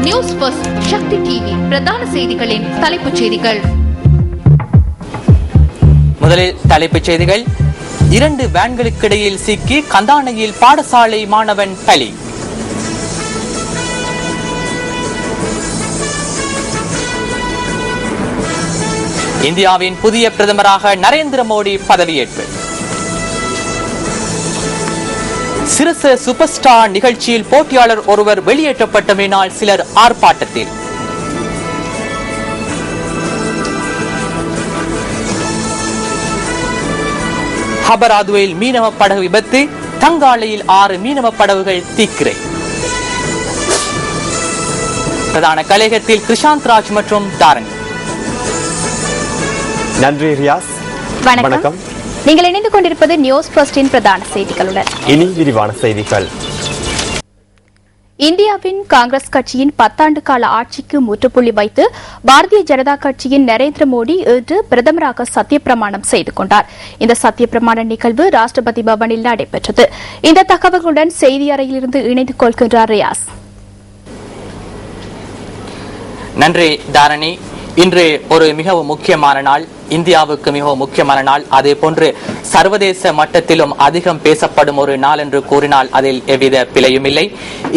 News first சக்தி TV பிரதான செய்திகளின் தலைப்புச் செய்திகள். முதலில் தலைப்புச் செய்திகள். 2 வேன்களுக்கிடையில் சிக்கி கந்தானையில் பாடசாலை மாணவன் பலி. இந்தியாவின் புதிய பிரதமராக நரேந்திர மோடி பதவியேற்பு. சிறுச சூப்பர் ஸ்டார் நிகழ்ச்சியில் போட்டியாளர் ஒருவர் வெளியேற்றப்பட்டமையினால் சிலர் ஆர்ப்பாட்டத்தில். ஹபராதுவில் மீனவ படகு விபத்து, தங்காலையில் 6 மீனவ படகுகள் தீக்கிரை. பிரதான கலையகத்தில் கிருஷாந்த் ராஜ் மற்றும் தாரணி. நன்றி ரியாஸ். வணக்கம். நீங்கள் இணைந்து கொண்டிருப்பது நியூஸ் ஃபர்ஸ்டின் பிரதான செய்திகளுடன். இனி விரிவான செய்திகள். இந்தியாவின் காங்கிரஸ் கட்சியின் 10 ஆண்டு கால ஆட்சிக்கு முற்றுப்புள்ளி வைத்து பாரதிய ஜனதா கட்சியின் நரேந்திர மோடி இன்று பிரதமராக சத்தியப்பிரமாணம் செய்து கொண்டார். இந்த சத்தியப்பிரமாண நிகழ்வு ராஷ்டிரபதி பவனில் நடைபெற்றது. இந்த தகவல்களுடன் செய்தி அறையிலிருந்து இணைந்து கொள்கின்றார் ரியாஸ். நன்றி தாரணி. இன்று ஒரு மிகவும் முக்கியமான நாள், இந்தியாவுக்கு மிகவும் முக்கியமான நாள். அதே போன்று சர்வதேச மட்டத்திலும் அதிகம் பேசப்படும் ஒரு நாள் என்று கூறினால் அதில் எவ்வித பிழையும் இல்லை.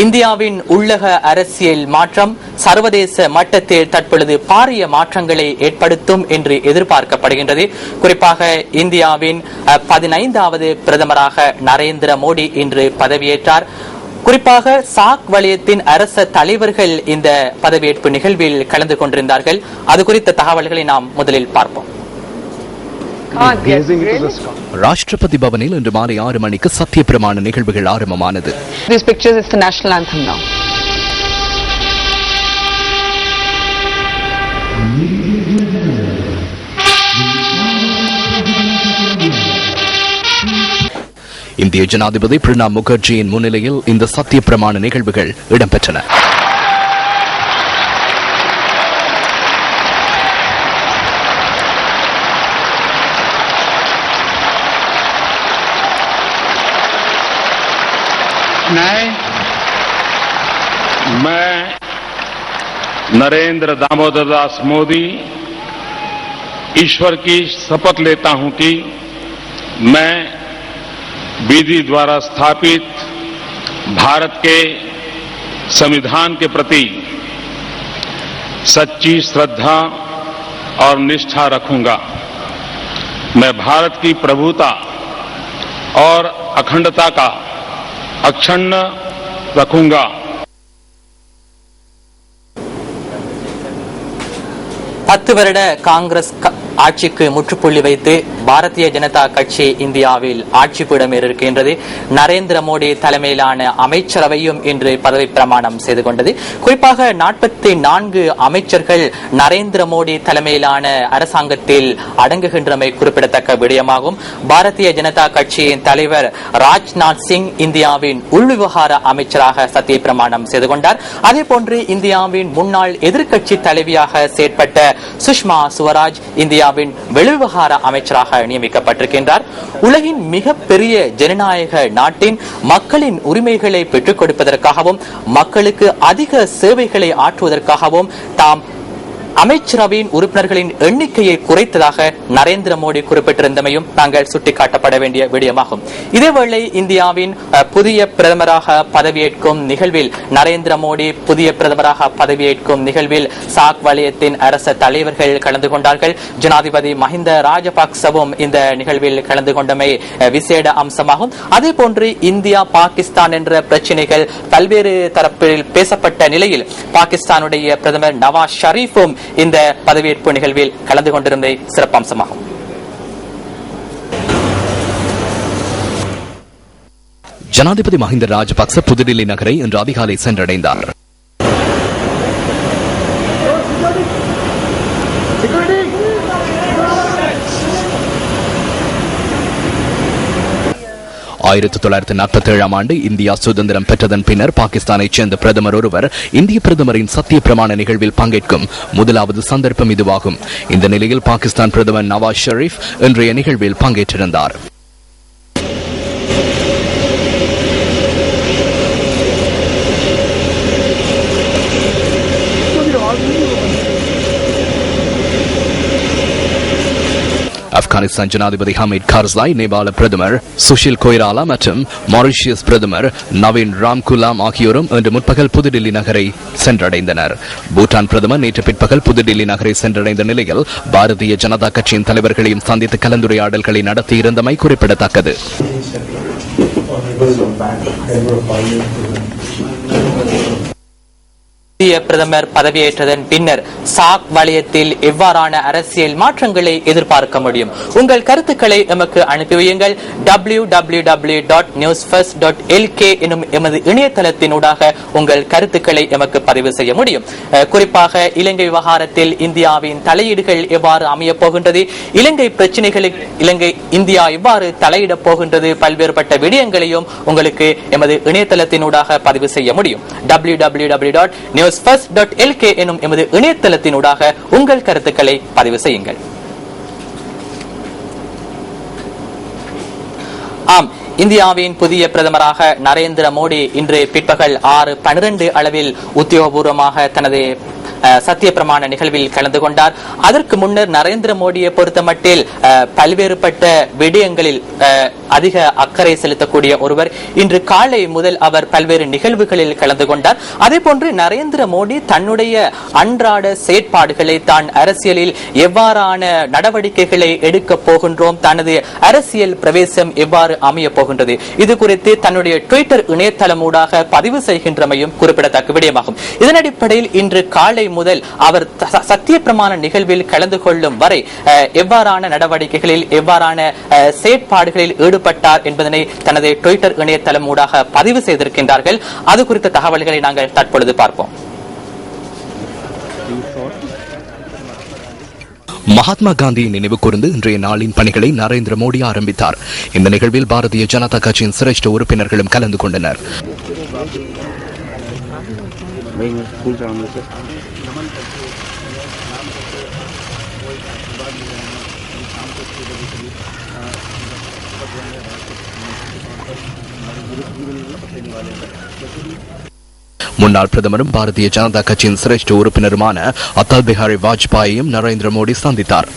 இந்தியாவின் உள்ளக அரசியல் மாற்றம் சர்வதேச மட்டத்தில் தற்பொழுது பாரிய மாற்றங்களை ஏற்படுத்தும் என்று எதிர்பார்க்கப்படுகின்றது. குறிப்பாக இந்தியாவின் 15வது பிரதமராக நரேந்திர மோடி இன்று பதவியேற்றார். குறிப்பாக சாக் வலயத்தின் அரச தலைவர்கள் இந்த பதவியேற்பு நிகழ்வில் கலந்து கொண்டிருந்தார்கள். அது குறித்த தகவல்களை நாம் முதலில் பார்ப்போம். ராஷ்டிரபதி பவனில் இன்று மாலை 6 மணிக்கு சத்தியப்பிரமாண நிகழ்வுகள் ஆரம்பமானது. இந்திய ஜனாதிபதி பிரணாப் முகர்ஜியின் முன்னிலையில் இந்த சத்தியப்பிரமாண நிகழ்வுகள் இடம்பெற்றன. मैं नरेंद्र दामोदर दास मोदी ईश्वर की शपथ लेता हूं कि मैं विधि द्वारा स्थापित भारत के संविधान के प्रति सच्ची श्रद्धा और निष्ठा रखूंगा। मैं भारत की प्रभुता और अखंडता का अक्षुण्ण रखूंगा। 10 வருட காங்கிரஸ் ஆட்சிக்கு முற்றுப்புள்ளி வைத்து பாரதிய ஜனதா கட்சி இந்தியாவில் ஆட்சி பீடம் இருக்கின்றது. நரேந்திர மோடி தலைமையிலான அமைச்சரவையும் இன்று பதவி பிரமாணம் செய்து கொண்டது. குறிப்பாக 44 அமைச்சர்கள் நரேந்திர மோடி தலைமையிலான அரசாங்கத்தில் அடங்குகின்றமை குறிப்பிடத்தக்க விடயமாகும். பாரதிய ஜனதா கட்சியின் தலைவர் ராஜ்நாத் சிங் இந்தியாவின் உள்விவகார அமைச்சராக சத்திய பிரமாணம் செய்து கொண்டார். அதேபோன்று இந்தியாவின் முன்னாள் எதிர்க்கட்சி தலைவியாக செயற்பட்ட சுஷ்மா சுவராஜ் இந்தியாவின் வெளிவிவகார அமைச்சராக நியமிக்கப்பட்டிருக்கின்றார். உலகின் மிகப்பெரிய ஜனநாயக நாட்டின் மக்களின் உரிமைகளை பெற்றுக் கொடுப்பதற்காகவும் மக்களுக்கு அதிக சேவைகளை ஆற்றுவதற்காகவும் தாம் அமைச்சரவையின் உறுப்பினர்களின் எண்ணிக்கையை குறைத்ததாக நரேந்திர மோடி குறிப்பிட்டிருந்தமையும் நாங்கள் சுட்டிக்காட்டப்பட வேண்டிய விடயமாகும். இதேவேளை இந்தியாவின் புதிய பிரதமராக பதவியேற்கும் நிகழ்வில் நரேந்திர மோடி புதிய பிரதமராக பதவியேற்கும் நிகழ்வில் சாக் வலயத்தின் அரச தலைவர்கள் கலந்து கொண்டார்கள். ஜனாதிபதி மஹிந்த ராஜபக்சவும் இந்த நிகழ்வில் கலந்து கொண்டமை விசேட அம்சமாகும். அதேபோன்று இந்தியா பாகிஸ்தான் என்ற பிரச்சினைகள் பல்வேறு தரப்பில் பேசப்பட்ட நிலையில் பாகிஸ்தானுடைய பிரதமர் நவாஸ் ஷரீஃபும் இந்த பதவியேற்பு நிகழ்வில் கலந்து கொண்டிருந்த சிறப்பம்சமாகும். ஜனாதிபதி மஹிந்த ராஜபக்ச புதுடில்லி நகரை இன்று அதிகாலை சென்றடைந்தார். 1947 ஆண்டு இந்தியா சுதந்திரம் பெற்றதன் பின்னர் பாகிஸ்தானைச் சேர்ந்த பிரதமர் ஒருவர் இந்திய பிரதமரின் சத்திய பிரமாண நிகழ்வில் பங்கேற்கும் முதலாவது சந்தர்ப்பம் இதுவாகும். இந்த நிலையில் பாகிஸ்தான் பிரதமர் நவாஸ் ஷெரீப் இன்றைய நிகழ்வில் பங்கேற்றிருந்தார். ஆப்கானிஸ்தான் ஜனாதிபதி ஹமீத் கார்சாய், நேபாள பிரதமர் சுஷில் கொய்ராலா மற்றும் மாரிஷியஸ் பிரதமர் நவீன் ராம்குலாம் ஆகியோரும் இன்று முற்பகல் புதுடில்லி நகரை சென்றடைந்தனர். பூட்டான் பிரதமர் நேற்று பிற்பகல் புதுடில்லி நகரை சென்றடைந்த நிலையில் பாரதிய ஜனதா கட்சியின் தலைவர்களையும் சந்தித்து கலந்துரையாடல்களை நடத்தியிருந்தமை குறிப்பிடத்தக்கது. இந்திய பிரதமர் பதவியேற்றதன் பின்னர் சாக் வலயத்தில் எவ்வாறான அரசியல் மாற்றங்களை எதிர்பார்க்க முடியும்? உங்கள் கருத்துக்களை எமக்கு அனுப்பி வையுங்கள். www.newsfirst.lk எனும் எமது இணையதளத்தினூடாக உங்கள் கருத்துக்களை எமக்கு பதிவு செய்ய முடியும். குறிப்பாக இலங்கை விவகாரத்தில் இந்தியாவின் தலையீடுகள் எவ்வாறு அமையப் போகின்றது, இலங்கை பிரச்சனைகளுக்கு இந்தியா எவ்வாறு தலையிடப் போகின்றது, பல்வேறுபட்ட விடயங்களையும் உங்களுக்கு எமது இணையதளத்தினூடாக பதிவு செய்ய முடியும். www.newsfirst.lk எனும் எமது இணையதளத்தினூடாக உங்கள் கருத்துக்களை பதிவு செய்யுங்கள். ஆம், இந்தியாவின் புதிய பிரதமராக நரேந்திர மோடி இன்று பிற்பகல் 6:12 அளவில் உத்தியோகபூர்வமாக தனது சத்திய பிரமாண நிகழ்வில் கலந்து கொண்டார். அதற்கு முன்னர் நரேந்திர மோடியை பொறுத்தமட்டில் பல்வேறுபட்ட விடயங்களில் அதிக அக்கறை செலுத்தக்கூடிய ஒருவர். இன்று காலை முதல் அவர் பல்வேறு நிகழ்வுகளில் கலந்து கொண்டார். அதே போன்று நரேந்திர மோடி தன்னுடைய அன்றாட செயற்பாடுகளை, தான் அரசியலில் எவ்வாறான நடவடிக்கைகளை எடுக்க போகின்றோம், தனது அரசியல் பிரவேசம் எவ்வாறு அமைய போகின்றது, இது குறித்து தன்னுடைய ட்விட்டர் இணையதளமூடாக பதிவு செய்கின்றமையும் குறிப்பிடத்தக்க விடயமாகும். இதன் அடிப்படையில் இன்று காலை முதல் அவர் சத்திய பிரமாண நிகழ்வில் கலந்து கொள்ளும் வரை எவ்வாறான நடவடிக்கைகளில், எவ்வாறான செயற்பாடுகளில் ஈடுபட்டார் என்பதனை தனது ட்விட்டர் இணையதளம் ஊடாக பதிவு செய்திருக்கின்றார்கள். அது குறித்த தகவல்களை நாங்கள் தற்பொழுது பார்ப்போம். மகாத்மா காந்தியை நினைவு கூர்ந்து இன்றைய நாளின் பணிகளை நரேந்திர மோடி ஆரம்பித்தார். இந்த நிகழ்வில் பாரதிய ஜனதா கட்சியின் சிரேஷ்ட உறுப்பினர்களும் கலந்து கொண்டனர். முன்னாள் பிரதமரும் பாரதிய ஜனதா கட்சியின் சிரேஷ்ட உறுப்பினருமான அடல் பிஹாரி வாஜ்பாயையும் நரேந்திர மோடி சந்தித்தார்.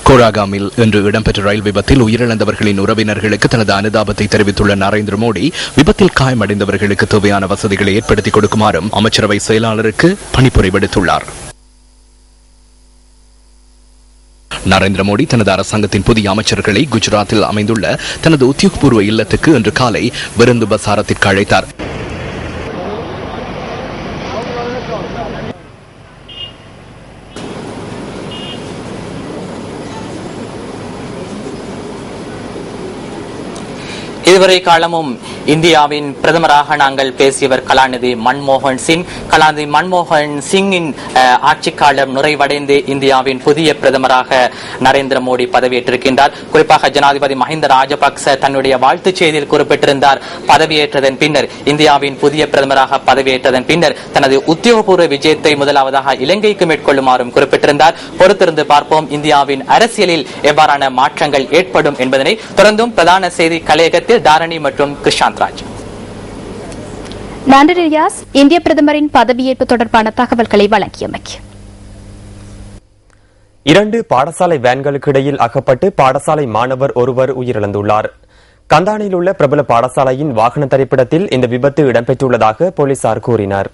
கோராகாமில் இன்று இடம்பெற்ற ரயில் விபத்தில் உயிரிழந்தவர்களின் உறவினர்களுக்கு தனது அனுதாபத்தை தெரிவித்துள்ள நரேந்திர மோடி, விபத்தில் காயமடைந்தவர்களுக்கு தேவையான வசதிகளை ஏற்படுத்திக் கொடுக்குமாறும் அமைச்சரவை செயலாளருக்கு பணிப்புரை விடுத்துள்ளார். நரேந்திர மோடி தனது அரசாங்கத்தின் புதிய அமைச்சர்களை குஜராத்தில் அமைந்துள்ள தனது உத்தியோகபூர்வ இல்லத்துக்கு இன்று காலை விருந்து பசாரத்திற்கு அழைத்தார். இதுவரை காலமும் இந்தியாவின் பிரதமராக நாங்கள் பேசியவர் கலாநிதி மன்மோகன் சிங். கலாநிதி மன்மோகன் சிங்கின் ஆட்சி காலம் நிறைவடைந்து இந்தியாவின் புதிய பிரதமராக நரேந்திர மோடி பதவியேற்றிருக்கின்றார். குறிப்பாக ஜனாதிபதி மஹிந்த ராஜபக்ச தன்னுடைய வாழ்த்துச் செய்தியில் குறிப்பிட்டிருந்தார், பதவியேற்றதன் பின்னர், இந்தியாவின் புதிய பிரதமராக பதவியேற்றதன் பின்னர் தனது உத்தியோகபூர்வ விஜயத்தை முதலாவதாக இலங்கைக்கு மேற்கொள்ளுமாறும் குறிப்பிட்டிருந்தார். பொறுத்திருந்து பார்ப்போம் இந்தியாவின் அரசியலில் எவ்வாறான மாற்றங்கள் ஏற்படும் என்பதனை. தொடர்ந்தும் பிரதான செய்தி கலையகத்தில் தாரணி மற்றும் கிருஷாந்த் ராஜ். நன்றி ரியாஸ். இந்திய பிரதமரின் பதவியேற்பு தொடர்பான தகவல்களை வழங்கியமைக்கு. 2 பாடசாலை வேன்களுக்கு இடையில் அகப்பட்டு பாடசாலை மாணவர் ஒருவர் உயிரிழந்துள்ளார். கந்தானில் உள்ள பிரபல பாடசாலையின் வாகன திரைப்படத்தில் இந்த விபத்து இடம்பெற்றுள்ளதாக போலீசார் கூறினர்.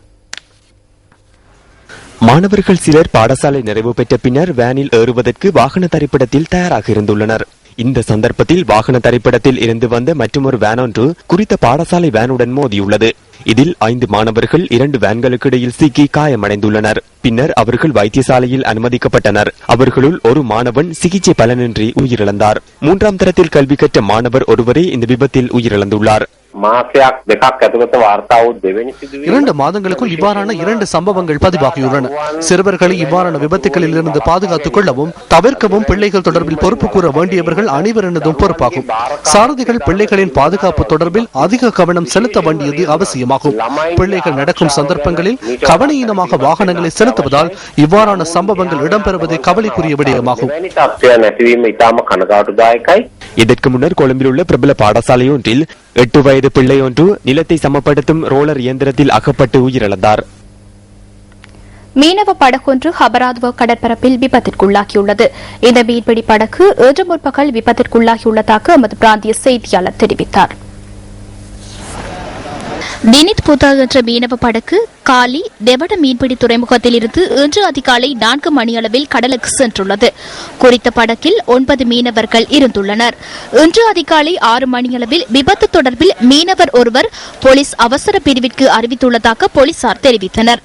மாணவர்கள் சிலர் பாடசாலை நிறைவு பெற்ற பின்னர் வேனில் ஏறுவதற்கு வாகன திரைப்படத்தில் தயாராக இருந்துள்ளனர். இந்த சந்தர்ப்பத்தில் வாகன திரைப்படத்தில் இருந்து வந்த மற்றொரு வேன் ஒன்று குறித்த பாடசாலை வேனுடன் மோதியுள்ளது. இதில் 5 மாணவர்கள் 2 வேன்களுக்கு இடையில் சிக்கி காயமடைந்துள்ளனர். பின்னர் அவர்கள் வைத்தியசாலையில் அனுமதிக்கப்பட்டனர். அவர்களுள் ஒரு மாணவன் சிகிச்சை பலனின்றி உயிரிழந்தார். 3ஆம் தரத்தில் கல்வி கற்ற மாணவர் ஒருவரே இந்த விபத்தில் உயிரிழந்துள்ளார். මාසයක් දෙකක් ඇතුළත වාර්තා වූ දෙවෙනි සිදුවීම 2 மாதங்களுக்குள் இவ்வாறான 2 சம்பவங்கள் பதிவாகியுள்ளன. சிறுவர்களை இவ்வாறான விபத்துகளில் இருந்து பாதுகாத்துக் கொள்ளவும் தவிர்க்கவும் பிள்ளைகள் தொடர்பில் பொறுப்பு கூற வேண்டியவர்கள் அனைவரினதும் பொறுப்பாகும். சாரதிகள் பிள்ளைகளின் பாதுகாப்பு தொடர்பில் அதிக கவனம் செலுத்த வேண்டியது அவசியமாகும். பிள்ளைகள் நடக்கும் சந்தர்ப்பங்களில் கவனயீனமாக வாகனங்களை செலுத்துவதால் இவ்வாறான சம்பவங்கள் இடம்பெறுவதே கவலைக்குரிய விடயமாகும். இதற்கு முன்னர் கொழும்பில் உள்ள பிரபல பாடசாலை ஒன்றில் 8 வயது பிள்ளை ஒன்று நிலத்தை சமப்படுத்தும் ரோலர் இயந்திரத்தில் அகப்பட்டு உயிரிழந்தார். மீனவ படகொன்று ஹபராத்வ கடற்பரப்பில் விபத்திற்குள்ளாகியுள்ளது. இந்த மீன்பிடி படகு இன்று முற்பகல் விபத்திற்குள்ளாகியுள்ளதாக எமது பிராந்திய செய்தியாளர் தெரிவித்தார். டினித் புத்தா என்ற மீனவ படகு காலி டெவட மீன்பிடி துறைமுகத்தில் இருந்து இன்று அதிகாலை 4 மணியளவில் கடலுக்கு சென்றுள்ளது. குறித்த படகில் 9 மீனவர்கள் இருந்துள்ளனர். இன்று அதிகாலை 6 மணியளவில் விபத்து தொடர்பில் மீனவர் ஒருவர் போலீஸ் அவசர பிரிவிற்கு அறிவித்துள்ளதாக போலீசார் தெரிவித்தனர்.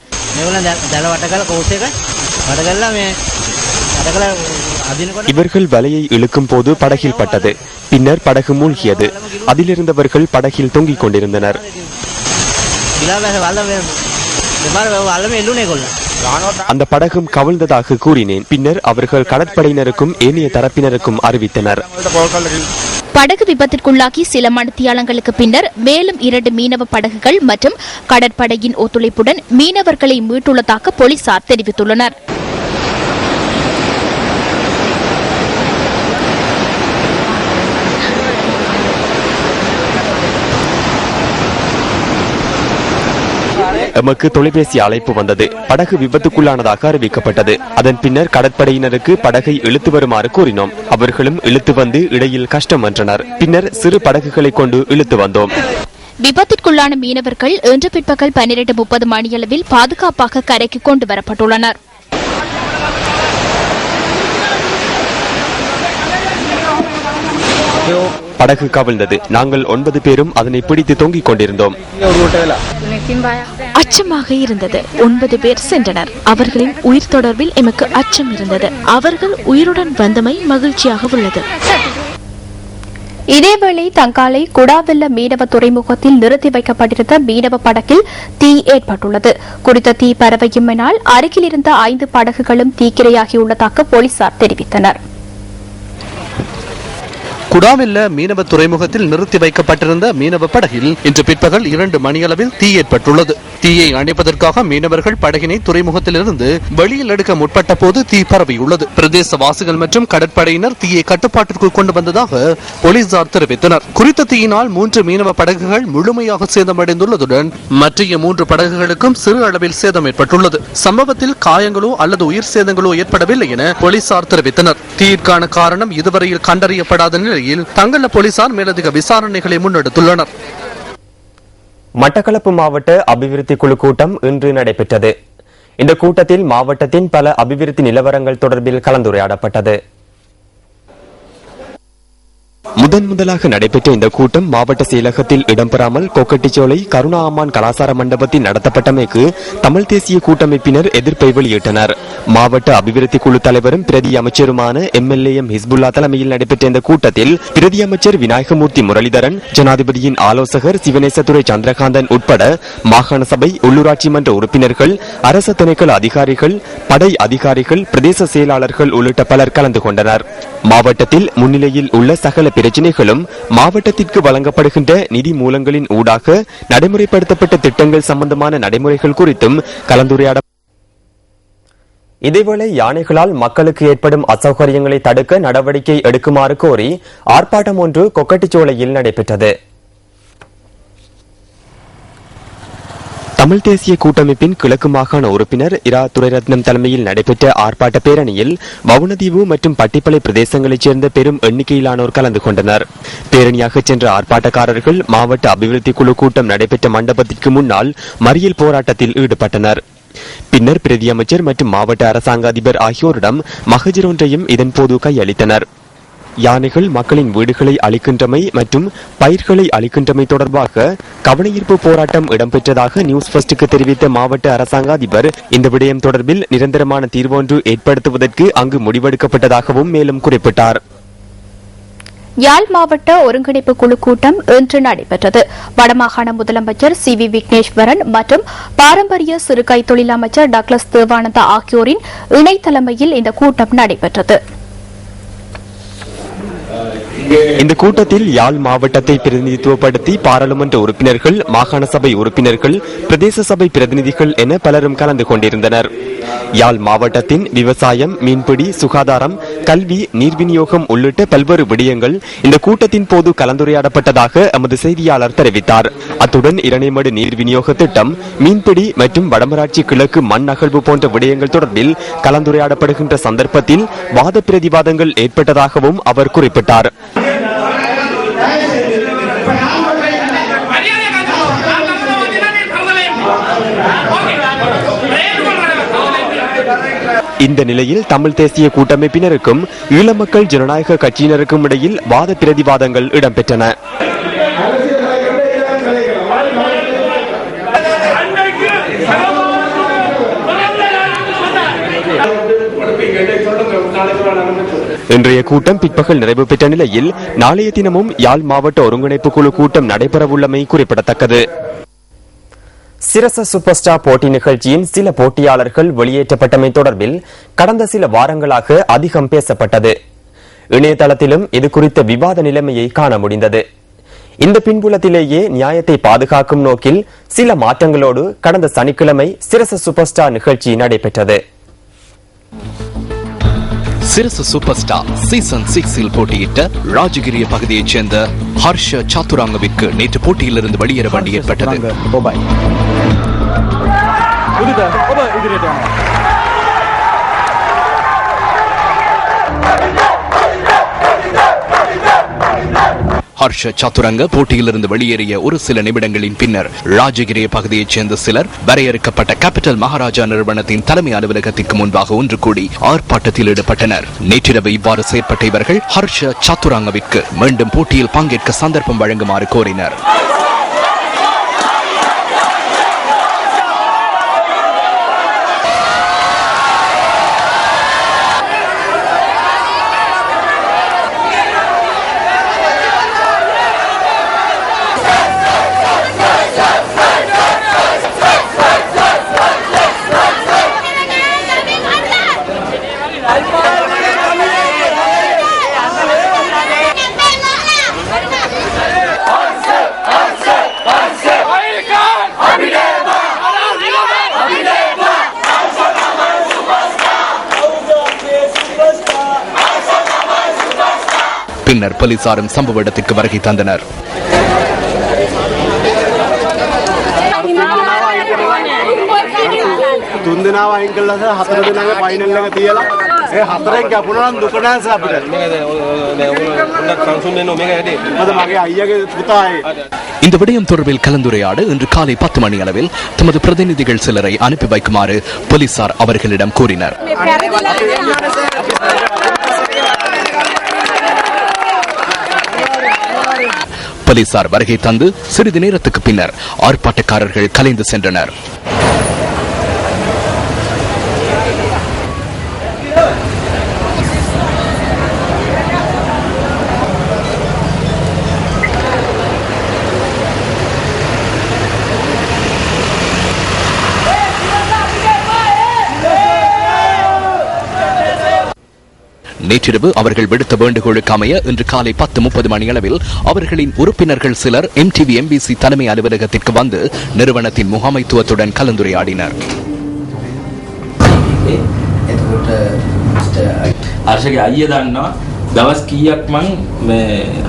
இவர்கள் வலையை இழுக்கும் போது படகில் பட்டது. பின்னர் படகு மூழ்கியது. அதிலிருந்தவர்கள் படகில் தொங்கிக் கொண்டிருந்தனர். அந்த படகும் கவிழ்ந்ததாக கூறினேன். பின்னர் அவர்கள் கடற்படையினருக்கும் ஏனைய தரப்பினருக்கும் அறிவித்தனர். படகு விபத்திற்குள்ளாகி சில மணித்தியாலங்களுக்கு பின்னர் மேலும் 2 மீனவ படகுகள் மற்றும் கடற்படையின் ஒத்துழைப்புடன் மீனவர்களை மீட்டுள்ளதாக போலீசார் தெரிவித்துள்ளனர். எமக்கு தொலைபேசி அழைப்பு வந்தது. படகு விபத்துக்குள்ளானதாக அறிவிக்கப்பட்டது. அதன் பின்னர் கடற்படையினருக்கு படகை இழுத்து வருமாறு கூறினோம். அவர்களும் இழுத்து வந்து இடையில் கஷ்டம் என்றனர். பின்னர் சிறு படகுகளை கொண்டு இழுத்து வந்தோம். விபத்திற்குள்ளான மீனவர்கள் இன்று பிற்பகல் 12:30 மணியளவில் பாதுகாப்பாக கரைக்கு கொண்டு வரப்பட்டுள்ளனர். படகு கவிழ்ந்தது. நாங்கள் 9 பேரும் அதனை பிடித்து தொங்கிக் கொண்டிருந்தோம். அச்சமாக இருந்தது. 9 பேர் சென்றனர். அவர்களின் உயிர் தொடர்பில் எமக்கு அச்சம் இருந்தது. அவர்கள் உயிருடன் வந்தமை மகிழ்ச்சியாக உள்ளது. இதேவேளை தங்காலை குடாவெல்ல மீனவ துறைமுகத்தில் நிறுத்தி வைக்கப்பட்டிருந்த மீனவ படகில் தீ ஏற்பட்டுள்ளது. குறித்த தீ பரவையுமானால் அருகில் இருந்த 5 படகுகளும் தீக்கிரையாகியுள்ளதாக போலீசார் தெரிவித்தனர். குடாவெல்ல மீனவ துறைமுகத்தில் நிறுத்தி வைக்கப்பட்டிருந்த மீனவ படகில் இன்று பிற்பகல் 2 மணியளவில் தீ ஏற்பட்டுள்ளது. தீயை அணைப்பதற்காக மீனவர்கள் படகினை துறைமுகத்திலிருந்து வெளியில் எடுக்க முற்பட்ட போது தீ பரவியுள்ளது. பிரதேசவாசிகள் மற்றும் கடற்படையினர் தீயை கட்டுப்பாட்டிற்குள் கொண்டு வந்ததாக போலீசார் தெரிவித்தனர். குறித்த தீயினால் 3 மீனவ படகுகள் முழுமையாக சேதமடைந்துள்ளதுடன் மற்ற 3 படகுகளுக்கும் சிறு அளவில் சேதம் ஏற்பட்டுள்ளது. சம்பவத்தில் காயங்களோ அல்லது உயிர் சேதங்களோ ஏற்படவில்லை என போலீசார் தெரிவித்தனர். தீயிற்கான காரணம் இதுவரையில் கண்டறியப்படாத நிலையில் தங்கல போலீசார் மேலதிக விசாரணைகளை முன்னெடுத்துள்ளனர். மட்டக்களப்பு மாவட்ட அபிவிருத்தி குழு கூட்டம் இன்று நடைபெற்றது. இந்த கூட்டத்தில் மாவட்டத்தின் பல அபிவிருத்தி நிலவரங்கள் தொடர்பில் கலந்துரையாடப்பட்டது. முதலாக நடைபெற்ற இந்த கூட்டம் மாவட்ட செயலகத்தில் இடம்பெறாமல் கொக்கட்டிச்சோலை கருணா அம்மான் கலாசார மண்டபத்தில் நடத்தப்பட்டமைக்கு தமிழ் தேசிய கூட்டமைப்பினர் எதிர்ப்பை வெளியிட்டனர். மாவட்ட அபிவிருத்தி குழு தலைவரும் பிரதி அமைச்சருமான எம்எல்ஏஎம் ஹிஸ்புல்லா தலைமையில் நடைபெற்ற இந்த கூட்டத்தில் பிரதி அமைச்சர் விநாயகமூர்த்தி முரளிதரன், ஜனாதிபதியின் ஆலோசகர் சிவனேசதுரை சந்திரகாந்தன் உட்பட மாகாண சபை, உள்ளூராட்சி மன்ற உறுப்பினர்கள், அரசு திணைக்கள அதிகாரிகள், படை அதிகாரிகள், பிரதேச செயலாளர்கள் உள்ளிட்ட பலர் கலந்து கொண்டனர். மாவட்டத்தில் முன்னிலையில் உள்ள சகல பிரச்சினைகளும் மாவட்டத்திற்கு வழங்கப்படுகின்ற நிதி மூலங்களின் ஊடாக நடைமுறைப்படுத்தப்பட்ட திட்டங்கள் சம்பந்தமான நடைமுறைகள் குறித்தும் கலந்துரையாட. இதேவேளை யானைகளால் மக்களுக்கு ஏற்படும் அசௌகரியங்களை தடுக்க நடவடிக்கை எடுக்குமாறு கோரி ஆர்ப்பாட்டம் ஒன்று கொக்கட்டிச்சோலையில் நடைபெற்றது. தமிழ் தேசிய கூட்டமைப்பின் கிழக்கு மாகாண உறுப்பினர் இரா துரைரத்னம் தலைமையில் நடைபெற்ற ஆர்ப்பாட்ட பேரணியில் வவுனதீவு மற்றும் பட்டிப்பளை பிரதேசங்களைச் சேர்ந்த பெரும் எண்ணிக்கையிலானோர் கலந்து கொண்டனர். பேரணியாக சென்ற ஆர்ப்பாட்டக்காரர்கள் மாவட்ட அபிவிருத்தி குழு கூட்டம் நடைபெற்ற மண்டபத்திற்கு முன்னால் மறியல் போராட்டத்தில் ஈடுபட்டனர். பின்னர் பிரதி அமைச்சர் மற்றும் மாவட்ட அரசாங்க அதிபர் ஆகியோரிடம் மகஜர் ஒன்றையும் இதன்போது கையளித்தனர். யானைகள் மக்களின் வீடுகளை அளிக்கின்றமை மற்றும் பயிர்களை அளிக்கின்றமை தொடர்பாக கவனஈர்ப்பு போராட்டம் இடம்பெற்றதாக நியூஸ் ஃபர்ஸ்டுக்கு தெரிவித்த மாவட்ட அரசாங்க அதிபர் இந்த விடயம் தொடர்பில் நிரந்தரமான தீர்வொன்று ஏற்படுத்துவதற்கு அங்கு முடிவெடுக்கப்பட்டதாகவும் மேலும் குறிப்பிட்டார். யாழ் மாவட்ட ஒருங்கிணைப்பு குழு கூட்டம் இன்று நடைபெற்றது. வடமாகாண முதலமைச்சர் சி.வி. விக்னேஸ்வரன் மற்றும் பாரம்பரிய சிறு கைத்தொழில் அமைச்சர் டக்ளஸ் தேவானந்தா ஆகியோரின் இணை தலைமையில் இந்த கூட்டம் நடைபெற்றது. இந்த கூட்டத்தில் யாழ் மாவட்டத்தை பிரதிநிதித்துவப்படுத்தி பாராளுமன்ற உறுப்பினர்கள், மாகாண சபை உறுப்பினர்கள், பிரதேச சபை பிரதிநிதிகள் என பலரும் கலந்து கொண்டிருந்தனர். யாழ் மாவட்டத்தின் விவசாயம், மீன்பிடி, சுகாதாரம், கல்வி, நீர் விநியோகம் உள்ளிட்ட பல்வேறு விடயங்கள் இந்த கூட்டத்தின் போது கலந்துரையாடப்பட்டதாக எமது செய்தியாளர் தெரிவித்தார். அத்துடன் இரணைமடு நீர் விநியோக திட்டம், மீன்பிடி மற்றும் வடமராட்சி கிழக்கு மண் அகழ்வு போன்ற விடயங்கள் தொடர்பில் கலந்துரையாடப்படுகின்ற சந்தர்ப்பத்தில் வாத பிரதிவாதங்கள் ஏற்பட்டதாகவும் அவர் குறிப்பிட்டார். இந்த நிலையில் தமிழ் தேசிய கூட்டமைப்பினருக்கும் ஈழ மக்கள் ஜனநாயக கட்சியினருக்கும் இடையில் வாத பிரதிவாதங்கள் இடம்பெற்றன. இன்றைய கூட்டம் பிற்பகல் நிறைவு பெற்ற நிலையில் நாளைய தினமும் யாழ் மாவட்ட ஒருங்கிணைப்பு குழு கூட்டம் நடைபெறவுள்ளமை குறிப்பிடத்தக்கது. சிரச சூப்பர் ஸ்டார் போட்டி நிகழ்ச்சியின் சில போட்டியாளர்கள் வெளியேற்றப்பட்டமை தொடர்பில் கடந்த சில வாரங்களாக அதிகம் பேசப்பட்டது. இணையதளத்திலும் இது குறித்த விவாத நிலைமையை காண முடிந்தது. இந்த பின்புலத்திலேயே நியாயத்தை பாதுகாக்கும் நோக்கில் சில மாற்றங்களோடு கடந்த சனிக்கிழமை சிரச சூப்பர் ஸ்டார் நிகழ்ச்சி நடைபெற்றது. சிரச சூப்பர் ஸ்டார் சீசன் 6 போட்டியிட்ட ராஜகிரிய பகுதியைச் சேர்ந்த ஹர்ஷ சாத்துராங்கவிற்கு நேற்று போட்டியிலிருந்து வெளியேற வேண்டி ஏற்பட்டது. ஹர்ஷ சாத்துரங்க போட்டியிலிருந்து வெளியேறிய ஒரு சில நிமிடங்களின் பின்னர் ராஜகிரிய பகுதியைச் சேர்ந்த சிலர் வரையறுக்கப்பட்ட கேபிட்டல் மகாராஜா நிறுவனத்தின் தலைமை அலுவலகத்திற்கு முன்பாக ஒன்று கூடி ஆர்ப்பாட்டத்தில் ஈடுபட்டனர். நேற்றிரவு இவ்வாறு செயற்பட்ட இவர்கள் ஹர்ஷ சாத்துராங்கவிற்கு மீண்டும் போட்டியில் பங்கேற்க சந்தர்ப்பம் வழங்குமாறு கோரினர். பின்னர் போலீசாரும் சம்பவ இடத்திற்கு வருகை தந்தனர். இந்த விடயம் தொடர்பில் கலந்துரையாட இன்று காலை 10 மணி அளவில் தமது பிரதிநிதிகள் சிலரை அனுப்பி வைக்குமாறு போலீசார் அவர்களிடம் கூறினர். போலீசார் வருகை தந்து சிறிது நேரத்துக்கு பின்னர் ஆர்ப்பாட்டக்காரர்கள் கலைந்து சென்றனர். நேற்றிரவு அவர்கள் விடுத்த வேண்டுகோளுக்கு அமைய இன்று காலை 10:30 மணியளவில் அவர்களின் உறுப்பினர்கள் சிலர் MTV MBC தலைமை அலுவலகத்திற்கு வந்து நிறுவனத்தின் முகாமைத்துவத்துடன் கலந்துரையாடினர். දවස් කීයක් මං මේ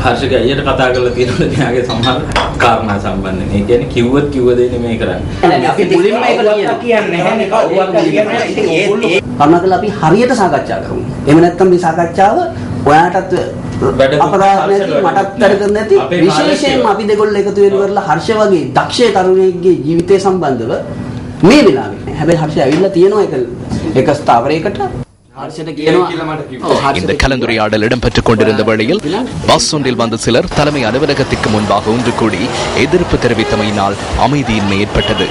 හර්ෂගේ අයියට කතා කරලා තියෙනවා මෙයාගේ සමහර කාරණා සම්බන්ධයෙන්. ඒ කියන්නේ කිව්වත් කිව්ව දේ නෙමෙයි කරන්නේ. අපි මුලින්ම ඒක කියන්නේ නැහැ කවුරුත් කියන්නේ. ඉතින් ඒ කරුණාකරලා අපි හරියට සාකච්ඡා කරමු. එහෙම නැත්නම් මේ සාකච්ඡාව ඔයාටත් අපරාධ නැති මටත් වැඩ නැති විශේෂයෙන්ම අපි දෙකොල්ල එකතු වෙලා හර්ෂ වගේ දක්ෂ තරුණයෙක්ගේ ජීවිතය සම්බන්ධව මේ වෙලාවේ නෑ. හැබැයි හර්ෂ ඇවිල්ලා තියෙනවා එක ස්ථාවරයකට. இந்த கலந்துரையாடல் இடம்பெற்றுக் கொண்டிருந்த வேளையில் பஸ் ஒன்றில் வந்த சிலர் தலைமை அலுவலகத்திற்கு முன்பாக ஒன்று கூடி எதிர்ப்பு தெரிவித்தமையினால் அமைதியின்மை ஏற்பட்டது.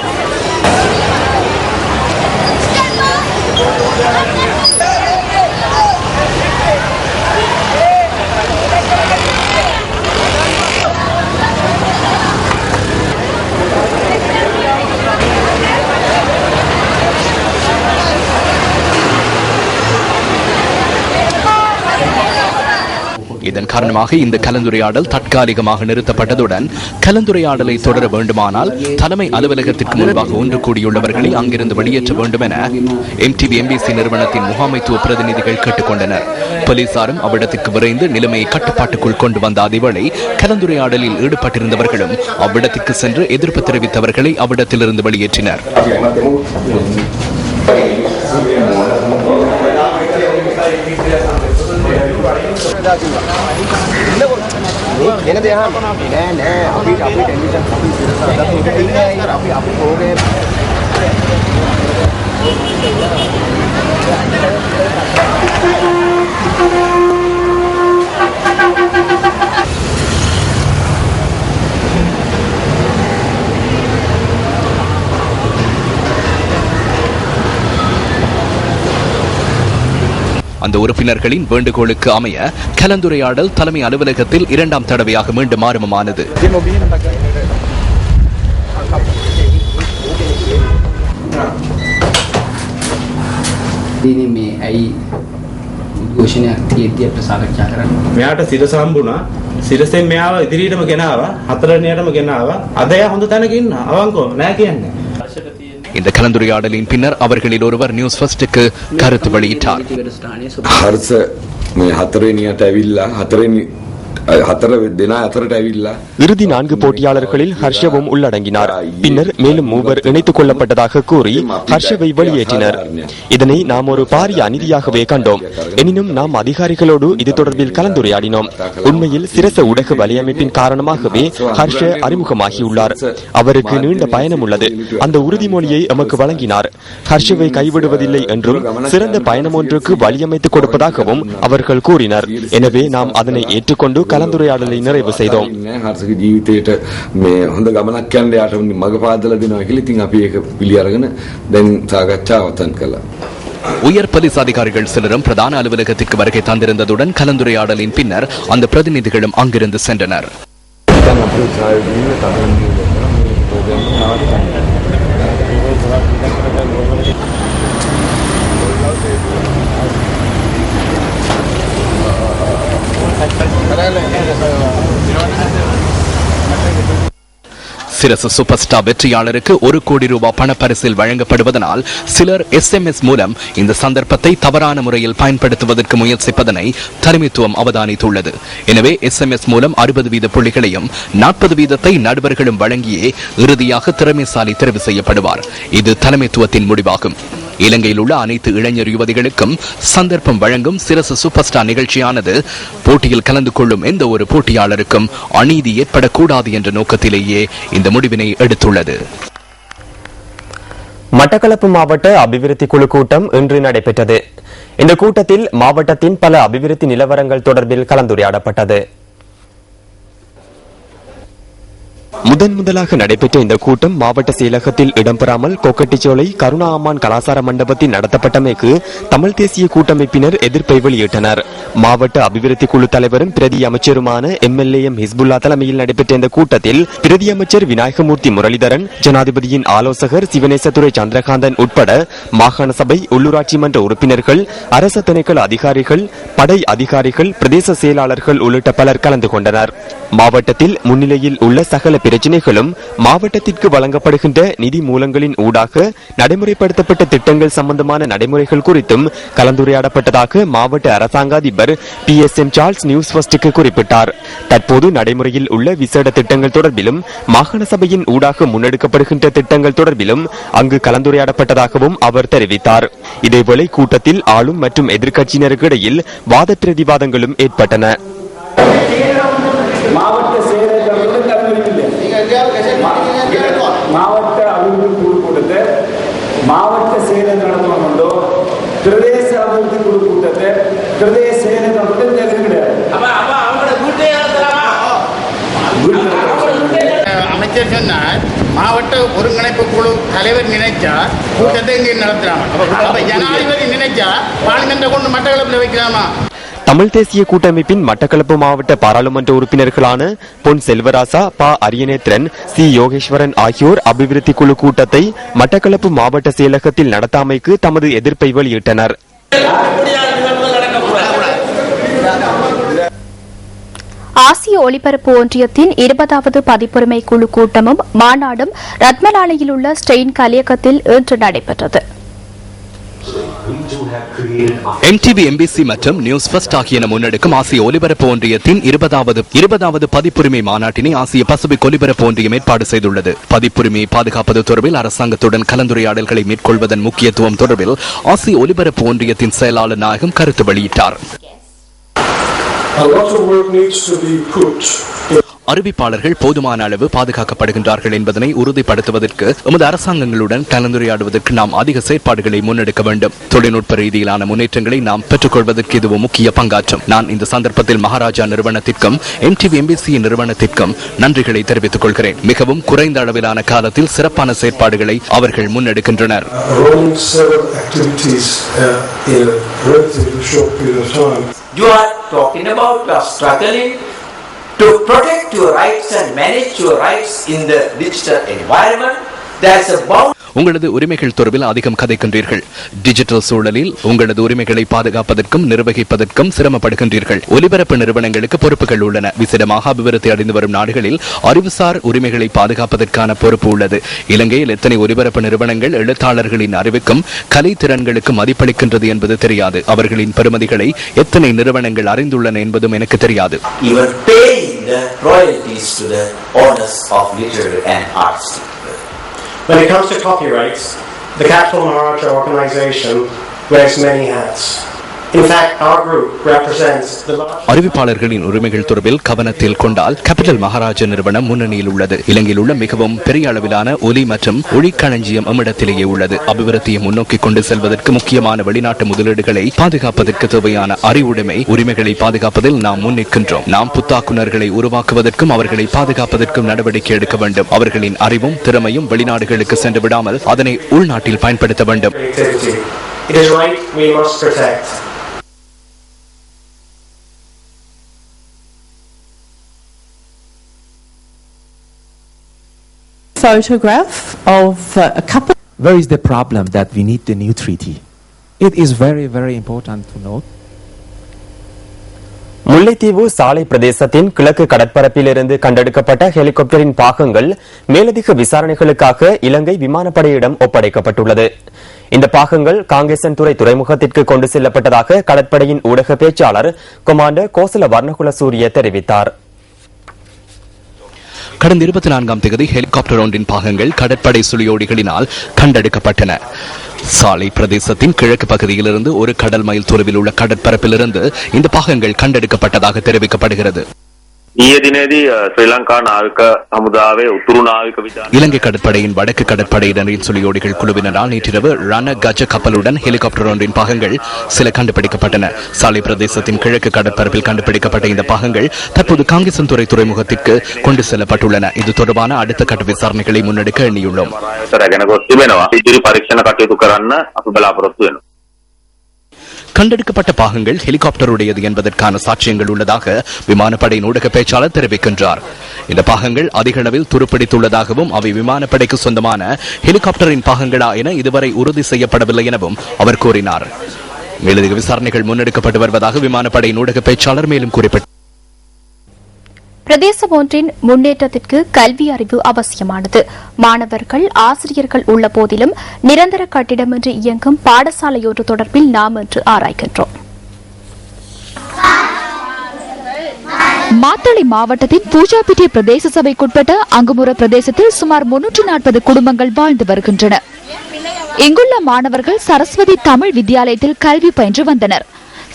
இதன் காரணமாக இந்த கலந்துரையாடல் தற்காலிகமாக நிறுத்தப்பட்டதுடன் கலந்துரையாடலை தொடர வேண்டுமானால் தலைமை அலுவலகத்திற்கு முன்பாக ஒன்று கூடியுள்ளவர்களை அங்கிருந்து வெளியேற்ற வேண்டும் என MTV MBC நிறுவனத்தின் முகாமைத்துவ பிரதிநிதிகள் கேட்டுக்கொண்டனர். போலீசாரும் அவ்விடத்திற்கு விரைந்து நிலைமையை கட்டுப்பாட்டுக்குள் கொண்டு வந்த அதேவேளை கலந்துரையாடலில் ஈடுபட்டிருந்தவர்களும் அவ்விடத்திற்கு சென்று எதிர்ப்பு தெரிவித்தவர்களை அவ்விடத்திலிருந்து வெளியேற்றினர். அந்த உறுப்பினர்களின் வேண்டுகோளுக்கு அமைய கலந்துரையாடல் தலைமை அலுவலகத்தில் 2ஆம் தடவையாக மீண்டும் ஆரம்பமானது. මෙයාට සිරස හම්බුණා. සිරසෙන් මෙයාව ඉදිරියටම ගෙනාවා. හතරවෙනියටම ගෙනාවා. අද එයා හොඳ තැනක ඉන්නවා. අවංකව නෑ කියන්නේ. இந்த கலந்துரையாடலின் பின்னர் அவர்களில் ஒருவர் நியூஸ் ஃபர்ஸ்டுக்கு கருத்து வெளியிட்டார். හර්ෂ මේ හතරවෙනියට ඇවිල්ලා හතර දෙනා අතරට ඇවිල්ලා இறுதி 4 போட்டியாளர்களில் ஹர்ஷவும் உள்ளடங்கினார். பின்னர் மேலும் 3 இணைத்துக் கொள்ளப்பட்டதாக கூறி ஹர்ஷவை வெளியேற்றினர். இதனை நாம் ஒரு பாரிய அநீதியாகவே கண்டோம். எனினும் நாம் அதிகாரிகளோடு இது தொடர்பில் கலந்துரையாடினோம். உண்மையில் சிரச ஊடக வலையமைப்பின் காரணமாகவே ஹர்ஷ அறிமுகமாகியுள்ளார். அவருக்கு நீண்ட பயணம் உள்ளது. அந்த உறுதிமொழியை எமக்கு வழங்கினார். ஹர்ஷவை கைவிடுவதில்லை என்றும் சிறந்த பயணம் ஒன்றுக்கு வழியமைத்துக் கொடுப்பதாகவும் அவர்கள் கூறினர். எனவே நாம் அதனை ஏற்றுக்கொண்டு கலந்துரையாடலை நிறைவு செய்தோம். හර්ෂගේ ජීවිතේට මේ හොඳ ගමනක් යන්න යාට මඟ පාදලා දෙනවා කියලා ඉතින් අපි ඒක පිළි අරගෙන දැන් සාකච්ඡාව අවසන් කළා. உயர் போலீஸ் அதிகாரிகள் சிலரும் பிரதான அலுவலகத்திற்கு வருகை தந்திருந்ததுடன் கலந்துரையாடலின் பின்னர் அந்த பிரதிநிதிகளும் அங்கிருந்து சென்றனர். சிரச சூப்பர் ஸ்டார் வெற்றியாளருக்கு 1 கோடி ரூபாய் பணப்பரிசில் வழங்கப்படுவதனால் சிலர் SMS மூலம் இந்த சந்தர்ப்பத்தை தவறான முறையில் பயன்படுத்துவதற்கு முயற்சிப்பதனை தலைமைத்துவம் அவதானித்துள்ளது. எனவே SMS மூலம் 60% புள்ளிகளையும் 40% நடுவர்களும் வழங்கியே இறுதியாக திறமைசாலி தெரிவு செய்யப்படுவார். இது தலைமைத்துவத்தின் முடிவாகும். இலங்கையில் உள்ள அனைத்து இளைஞர் யுவதிகளுக்கும் சந்தர்ப்பம் வழங்கும் சிரச சூப்பர் ஸ்டார் நிகழ்ச்சியானது போட்டியில் கலந்து கொள்ளும் எந்த ஒரு போட்டியாளருக்கும் அநீதி ஏற்படக்கூடாது என்ற நோக்கத்திலேயே இந்த முடிவினை எடுத்துள்ளது. மட்டக்களப்பு மாவட்ட அபிவிருத்தி குழு கூட்டம் இன்று நடைபெற்றது. இந்த கூட்டத்தில் மாவட்டத்தின் பல அபிவிருத்தி நிலவரங்கள் தொடர்பில் கலந்துரையாடப்பட்டது. முதலாக நடைபெற்ற இந்த கூட்டம் மாவட்ட செயலகத்தில் இடம்பெறாமல் கொக்கட்டிச்சோலை கருணா அம்மான் கலாசார மண்டபத்தில் நடத்தப்பட்டமைக்கு தமிழ் தேசிய கூட்டமைப்பினர் எதிர்ப்பை வெளியிட்டனர். மாவட்ட அபிவிருத்தி குழு தலைவரும் பிரதி அமைச்சருமான MLA ஹிஸ்புல்லா தலைமையில் நடைபெற்ற இந்த கூட்டத்தில் பிரதி அமைச்சர் விநாயகமூர்த்தி முரளிதரன், ஜனாதிபதியின் ஆலோசகர் சிவனேசதுரை சந்திரகாந்தன் உட்பட மாகாண சபை, உள்ளூராட்சி மன்ற உறுப்பினர்கள், அரச திணைக்கள அதிகாரிகள், படை அதிகாரிகள், பிரதேச செயலாளர்கள் உள்ளிட்ட பலர் கலந்து கொண்டனர். மாவட்டத்தில் முன்னிலையில் உள்ள சகல பிரச்சினைகளும் மாவட்டத்திற்கு வழங்கப்படுகின்ற நிதி மூலங்களின் ஊடாக நடைமுறைப்படுத்தப்பட்ட திட்டங்கள் சம்பந்தமான நடைமுறைகள் குறித்தும் கலந்துரையாடப்பட்டதாக மாவட்ட அரசாங்க அதிபர் PSM சார்ல்ஸ் நியூஸ் ஃபர்ஸ்டுக்கு குறிப்பிட்டார். தற்போது நடைமுறையில் உள்ள விசேட திட்டங்கள் தொடர்பிலும் மாகாண சபையின் ஊடாக முன்னெடுக்கப்படுகின்ற திட்டங்கள் தொடர்பிலும் அங்கு கலந்துரையாடப்பட்டதாகவும் அவர் தெரிவித்தார். இதேவேளை கூட்டத்தில் ஆளும் மற்றும் எதிர்க்கட்சியினருக்கு இடையில் வாத பிரதிவாதங்களும் ஏற்பட்டன. மாவட்ட அபிவிருத்தி குழு கூட்டத்தை மாவட்ட செயலர் நடத்தணும்னோ பிரதேச அபிவிருத்தி குழு கூட்டத்தை பிரதேச செயலர் நடத்துறது கிடையாது. அமைச்சர் சொன்னார் மாவட்ட ஒருங்கிணைப்பு குழு தலைவர் நினைச்சா கூட்டத்தை இங்கே நடத்துறாங்க. ஜனாதிபதி நினைச்சா பார்லிமெண்ட்டை கொண்டு மட்டக்களப்பில் வைக்கலாமா? தமிழ் தேசிய கூட்டமைப்பின் மட்டக்களப்பு மாவட்ட பாராளுமன்ற உறுப்பினர்களான பொன் செல்வராசா, ப அரியநேத்திரன், சி யோகேஸ்வரன் ஆகியோர் அபிவிருத்தி குழு கூட்டத்தை மட்டக்களப்பு மாவட்ட செயலகத்தில் நடத்தாமைக்கு தமது எதிர்ப்பை வெளியிட்டனர். ஆசிய ஒலிபரப்பு ஒன்றியத்தின் 20வது பதிப்புரிமை குழு கூட்டமும் மாநாடும் ரத்மலானையில் உள்ள ஸ்டெயின் கலியகத்தில் இன்று நடைபெற்றது. MTV, MBC மற்றும் நியூஸ் ஃபர்ஸ்ட் ஆகியன முன்னெடுக்கும் ஆசிய ஒலிபரப்பு ஒன்றியத்தின் 20வது பதிப்புரிமை மாநாட்டினை ஆசிய பசிபிக் ஒலிபரப்பு ஒன்றியம் ஏற்பாடு செய்துள்ளது. பதிப்புரிமையை பாதுகாப்பது தொடர்பில் அரசாங்கத்துடன் கலந்துரையாடல்களை மேற்கொள்வதன் முக்கியத்துவம் தொடர்பில் ஆசிய ஒலிபரப்பு ஒன்றியத்தின் செயலாளர் நாயகம் கருத்து வெளியிட்டார். அறிவிப்பாளர்கள் போதுமான அளவு பாதுகாக்கப்படுகின்றார்கள் என்பதனை உறுதிப்படுத்துவதற்கு எமது அரசாங்கங்களுடன் கலந்துரையாடுவதற்கு நாம் அதிக செயற்பாடுகளை முன்னெடுக்க வேண்டும். தொழில்நுட்ப ரீதியிலான முன்னேற்றங்களை நாம் பெற்றுக்கொள்வதற்கு இதுவும் முக்கிய பங்காற்றும். நான் இந்த சந்தர்ப்பத்தில் மகாராஜா நிறுவனத்திற்கும் MTV, MBC நிறுவனத்திற்கும் நன்றிகளை தெரிவித்துக் கொள்கிறேன். மிகவும் குறைந்த அளவிலான காலத்தில் சிறப்பான செயற்பாடுகளை அவர்கள் முன்னெடுக்கின்றனர். You are talking about struggling to protect your rights and manage your rights in the digital environment. There's a bound. உங்களது உரிமைகள் தொடர்பில் அதிகம் கதைக்கின்றீர்கள். டிஜிட்டல் சூழலில் உங்களது உரிமைகளை பாதுகாப்பதற்கும் நிர்வகிப்பதற்கும் சிரமப்படுகின்றீர்கள். ஒலிபரப்பு நிறுவனங்களுக்கு பொறுப்புகள் உள்ளன. விசேடமாக அபிவிருத்தி அடைந்து வரும் நாடுகளில் அறிவுசார் உரிமைகளை பாதுகாப்பதற்கான பொறுப்பு உள்ளது. இலங்கையில் எத்தனை ஒலிபரப்பு நிறுவனங்கள் எழுத்தாளர்களின் அறிவுக்கும் கலை திறன்களுக்கும் மதிப்பளிக்கின்றது என்பது தெரியாது. அவர்களின் பெறுமதிகளை எத்தனை நிறுவனங்கள் அறிந்துள்ளன என்பதும் எனக்கு தெரியாது. When it comes to copyrights, the Capital Maharaja organization wears many hats. In fact, our group represents the largest... அறிவிப்பாளர்களின் உரிமைகள் தொடர்பில் கவனத்தில் கொண்டால் கேபிட்டல் மகாராஜா நிறுவனம் முன்னணியில் உள்ளது. இலங்கையில் உள்ள மிகவும் பெரிய அளவிலான ஒலி மற்றும் ஒளிக்களஞ்சியம் அம்மிடத்திலேயே உள்ளது. அபிவிருத்தியை முன்னோக்கி கொண்டு செல்வதற்கு முக்கியமான வெளிநாட்டு முதலீடுகளை பாதுகாப்பதற்கு தேவையான உரிமைகளை பாதுகாப்பதில் நாம் முன்னிற்கின்றோம். நாம் புத்தாக்குனர்களை உருவாக்குவதற்கும் அவர்களை பாதுகாப்பதற்கும் நடவடிக்கை எடுக்க வேண்டும். அவர்களின் அறிவும் திறமையும் வெளிநாடுகளுக்கு சென்று விடாமல் அதனை உள்நாட்டில் பயன்படுத்த வேண்டும். It is right we must protect. Photograph of a couple. Where is the problem that we need the new treaty? It is very, very important to note. Mullaitivu சாலை பிரதேசத்தின் கிழக்கு கடற்பரப்பிலிருந்து கண்டெடுக்கப்பட்ட ஹெலிகாப்டரின் பாகங்கள் மேலதிக விசாரணைகளுக்காக இலங்கை விமானப்படையிடம் ஒப்படைக்கப்பட்டுள்ளது. இந்த பாகங்கள் காங்கேசன்துறை துறைமுகத்திற்கு கொண்டு செல்லப்பட்டதாக கடற்படையின் ஊடக பேச்சாளர் கொமாண்டர் கோசல வர்ணகுல சூரிய தெரிவித்தார். கடந்த 24ஆம் தேதி ஹெலிகாப்டர் ஒன்றின் பாகங்கள் கடற்படை சுழியோடிகளினால் கண்டெடுக்கப்பட்டன. சாலை பிரதேசத்தின் கிழக்கு பகுதியிலிருந்து ஒரு கடல் மைல் தொலைவில் உள்ள கடற்பரப்பிலிருந்து இந்த பாகங்கள் கண்டெடுக்கப்பட்டதாக தெரிவிக்கப்படுகிறது. இலங்கை கடற்படையின் வடக்கு கடற்படையினரின் சுழியோடிகள் குழுவினரால் நேற்றிரவு ரண கஜ கப்பலுடன் ஹெலிகாப்டர் ஒன்றின் பாகங்கள் சில கண்டுபிடிக்கப்பட்டன. சாலை பிரதேசத்தின் கிழக்கு கடற்பரப்பில் கண்டுபிடிக்கப்பட்ட இந்த பாகங்கள் தற்போது காங்கேசன்துறை துறைமுகத்திற்கு கொண்டு செல்லப்பட்டுள்ளன. இது தொடர்பான அடுத்த கட்ட விசாரணைகளை முன்னெடுக்க எண்ணியுள்ளோம். கண்டெடுக்கப்பட்ட பாகங்கள் ஹெலிகாப்டருடையது என்பதற்கான சாட்சியங்கள் உள்ளதாக விமானப்படையின் ஊடக பேச்சாளர் தெரிவிக்கின்றார். இந்த பாகங்கள் அதிக அளவில் துருப்பிடித்துள்ளதாகவும் அவை விமானப்படைக்கு சொந்தமான ஹெலிகாப்டரின் பாகங்களா என இதுவரை உறுதி செய்யப்படவில்லை எனவும் அவர் கூறினார். மேலதிக விசாரணைகள் முன்னெடுக்கப்பட்டு வருவதாக விமானப்படையின் ஊடக பேச்சாளர் மேலும் குறிப்பிட்டார். பிரதேசம் ஒன்றின் முன்னேற்றத்திற்கு கல்வி அறிவு அவசியமானது. மாணவர்கள், ஆசிரியர்கள் உள்ள போதிலும் நிரந்தர கட்டிடமின்றி இயங்கும் பாடசாலையொன்று தொடர்பில் நாம் இன்று ஆராய்கின்றோம். மாத்தளை மாவட்டத்தின் பூஜாபிட்டிய பிரதேச சபைக்குட்பட்ட அங்குமுற பிரதேசத்தில் சுமார் 340 குடும்பங்கள் வாழ்ந்து வருகின்றன. இங்குள்ள மாணவர்கள் சரஸ்வதி தமிழ் வித்தியாலயத்தில் கல்வி பயின்று வந்தனர்.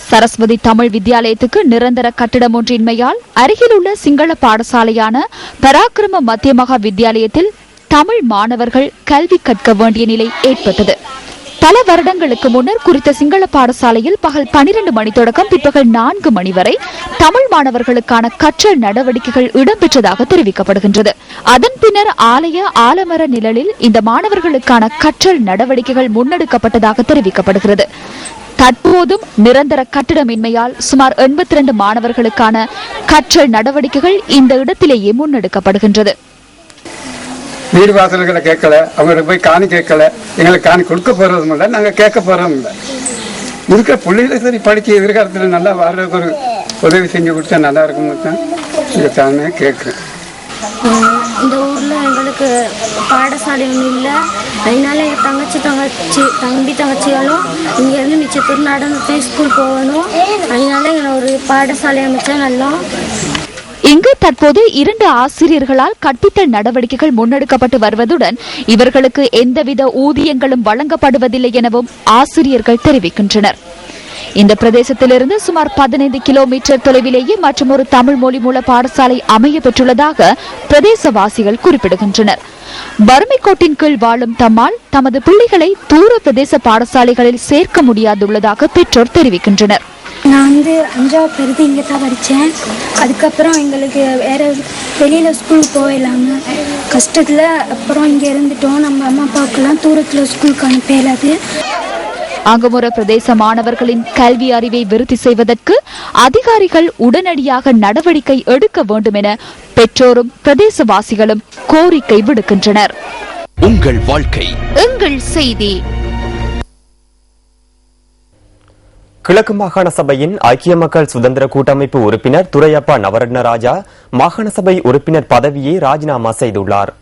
சரஸ்வதி தமிழ் வித்தியாலயத்துக்கு நிரந்தர கட்டிடம் ஒன்றின்மையால் அருகில் உள்ள சிங்கள பாடசாலையான பராக்கிரம மத்திய மகா வித்தியாலயத்தில் தமிழ் மாணவர்கள் கல்வி கற்க வேண்டிய நிலை ஏற்பட்டது. பல வருடங்களுக்கு முன்னர் குறித்த சிங்கள பாடசாலையில் பகல் 12 மணி தொடக்கம் பிற்பகல் 4 மணி வரை தமிழ் மாணவர்களுக்கான கற்றல் நடவடிக்கைகள் இடம்பெற்றதாக தெரிவிக்கப்படுகின்றது. அதன் பின்னர் ஆலமர நிழலில் இந்த மாணவர்களுக்கான கற்றல் நடவடிக்கைகள் முன்னெடுக்கப்பட்டதாக தெரிவிக்கப்படுகிறது. தற்போதும் நிரந்தர கட்டிடமின்மையால் சுமார் 82 மாணவர்களுக்கான கற்றல் நடவடிக்கைகள் இந்த இடத்திலேயே முன்னெடுக்கப்படுகின்றது. வீடு வாசல்களை கேட்கல, அவங்களுக்கு போய் காணி கேட்கல, எங்களுக்கு காணி கொடுக்க போறதும் இல்லை, நாங்கள் கேட்க போறதும் இல்லை. இருக்கிற பிள்ளைகளை சரி படிக்க எதிர்காலத்தில் நல்லா வர்றதுக்கு உதவி செஞ்சு கொடுத்தா நல்லா இருக்கும்னு தான் இந்த தானே கேட்குறேன். இந்த ஊரில் எங்களுக்கு பாடசாலை ஒன்றும் இல்லை. அதனால எங்கள் தம்பி தங்கச்சிகளும் இங்கேருந்து மிச்சத்தூர் நடந்து ஸ்கூல் போகணும். அதனால எங்களை ஒரு பாடசாலை அமைச்சா நல்லா. இங்கு தற்போது 2 ஆசிரியர்களால் கற்பித்தல் நடவடிக்கைகள் முன்னெடுக்கப்பட்டு வருவதுடன் இவர்களுக்கு எந்தவித ஊதியங்களும் வழங்கப்படுவதில்லை எனவும் ஆசிரியர்கள் தெரிவிக்கின்றனர். இந்த பிரதேசத்திலிருந்து சுமார் 15 கிலோமீட்டர் தொலைவிலேயே மற்றொரு தமிழ் மொழி மூல பாடசாலை அமைய பெற்றுள்ளதாக பிரதேசவாசிகள் குறிப்பிடுகின்றனர். வறுமை கோட்டின் கீழ் வாழும் தம்மால் தமது பிள்ளைகளை தூர பிரதேச பாடசாலைகளில் சேர்க்க முடியாதுள்ளதாக பெற்றோர் தெரிவிக்கின்றனர். நான் 5வது இங்கே தான் படித்தேன். அதுக்கப்புறம் எங்களுக்கு வேறு வெளியில் ஸ்கூலுக்கு போயிடலாங்க கஷ்டத்தில். அப்புறம் இங்கே இருந்துட்டோம். நம்ம அம்மா அப்பாவுக்கெல்லாம் தூரத்தில் ஸ்கூலுக்கு அனுப்பலாது. அங்குமுற பிரதேச மாணவர்களின் கல்வி அறிவை விருத்தி செய்வதற்கு அதிகாரிகள் உடனடியாக நடவடிக்கை எடுக்க வேண்டும் என பெற்றோரும் பிரதேசவாசிகளும் கோரிக்கை விடுக்கின்றனர். உங்கள் வாழ்க்கை எங்கள் செய்தி. கிழக்கு மாகாண சபையின் ஐக்கிய மக்கள் சுதந்திர கூட்டமைப்பு உறுப்பினர் துரையப்பா நவரட்னராஜா மாகாண சபை உறுப்பினர் பதவியை ராஜினாமா செய்துள்ளார்.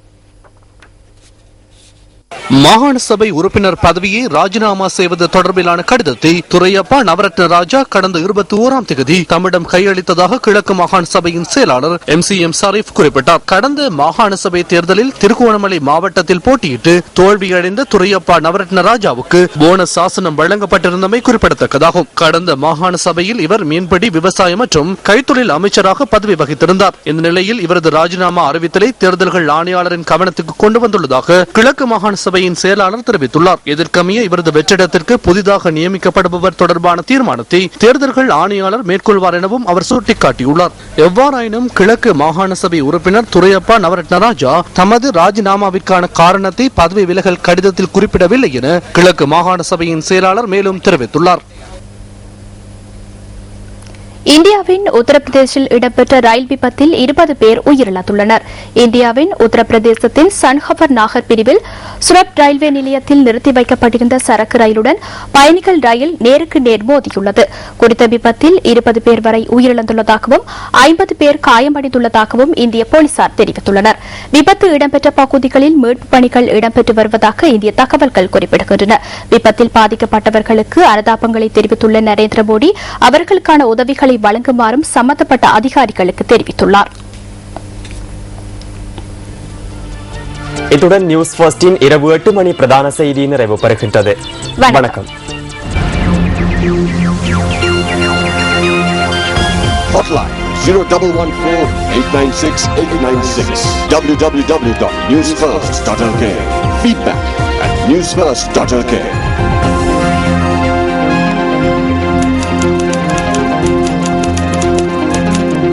மாகாண சபை உறுப்பினர் பதவியை ராஜினாமா செய்வது தொடர்பிலான கடிதத்தை துரையப்பா நவரட்னராஜா கடந்த 21ஆம் தேதி தம்மிடம் கையளித்ததாக கிழக்கு மாகாண சபையின் செயலாளர் MCM ஷரீப் குறிப்பிட்டார். கடந்த மாகாண சபை தேர்தலில் திருகோணமலை மாவட்டத்தில் போட்டியிட்டு தோல்வியடைந்த துரையப்பா நவரட்னராஜாவுக்கு போனஸ் சாசனம் வழங்கப்பட்டிருந்தமை குறிப்பிடத்தக்கதாகும். கடந்த மாகாண சபையில் இவர் மீன்பிடி, விவசாயம் மற்றும் கைத்தொழில் அமைச்சராக பதவி வகித்திருந்தார். இந்த நிலையில் இவரது ராஜினாமா அறிவித்தலை தேர்தல்கள் ஆணையாளரின் கவனத்துக்கு கொண்டு வந்துள்ளதாக கிழக்கு மாகாண சபையின் செயலாளர் தெரிவித்துள்ளார். இதற்கமைய இவரது வெற்றிடத்திற்கு புதிதாக நியமிக்கப்படுபவர் தொடர்பான தீர்மானத்தை தேர்தல்கள் ஆணையாளர் மேற்கொள்வார் எனவும் அவர் சுட்டிக்காட்டியுள்ளார். எவ்வாறாயினும் கிழக்கு மாகாண சபை உறுப்பினர் துரையப்பா நவரட்னராஜா தமது ராஜினாமாவிற்கான காரணத்தை பதவி விலகல் கடிதத்தில் குறிப்பிடவில்லை என கிழக்கு மாகாண சபையின் செயலாளர் மேலும் தெரிவித்துள்ளார். இந்தியாவின் உத்தரப்பிரதேசில் இடம்பெற்ற ரயில் விபத்தில் 20 பேர் உயிரிழந்துள்ளனர். இந்தியாவின் உத்தரப்பிரதேசத்தின் சன்ஹபர் நாகர் பிரிவில் சுரத் ரயில்வே நிலையத்தில் நிறுத்தி வைக்கப்பட்டிருந்த சரக்கு ரயிலுடன் பயணிகள் ரயில் நேருக்கு நேர் மோதியுள்ளது. குறித்த விபத்தில் 20 பேர் வரை உயிரிழந்துள்ளதாகவும் 50 பேர் காயமடைந்துள்ளதாகவும் இந்திய போலீசார் தெரிவித்துள்ளனர். விபத்து இடம்பெற்ற பகுதிகளில் மீட்பு பணிகள் இடம்பெற்று வருவதாக இந்திய தகவல்கள் குறிப்பிடுகின்றன. விபத்தில் பாதிக்கப்பட்டவர்களுக்கு அனுதாபங்களை தெரிவித்துள்ள நரேந்திர மோடி அவர்களுக்கான உதவிகளை வழங்குமாறும் சம்பந்தப்பட்ட அதிகாரிகளுக்கு தெரிவித்துள்ளார். இத்துடன் நியூஸ் ஃபர்ஸ்டின் இரவு 8 மணி பிரதான செய்தி நிறைவு பெறுகின்றது. வணக்கம். Hotline 0114-896-896 www.newsfirst.lk. Feedback at newsfirst.lk.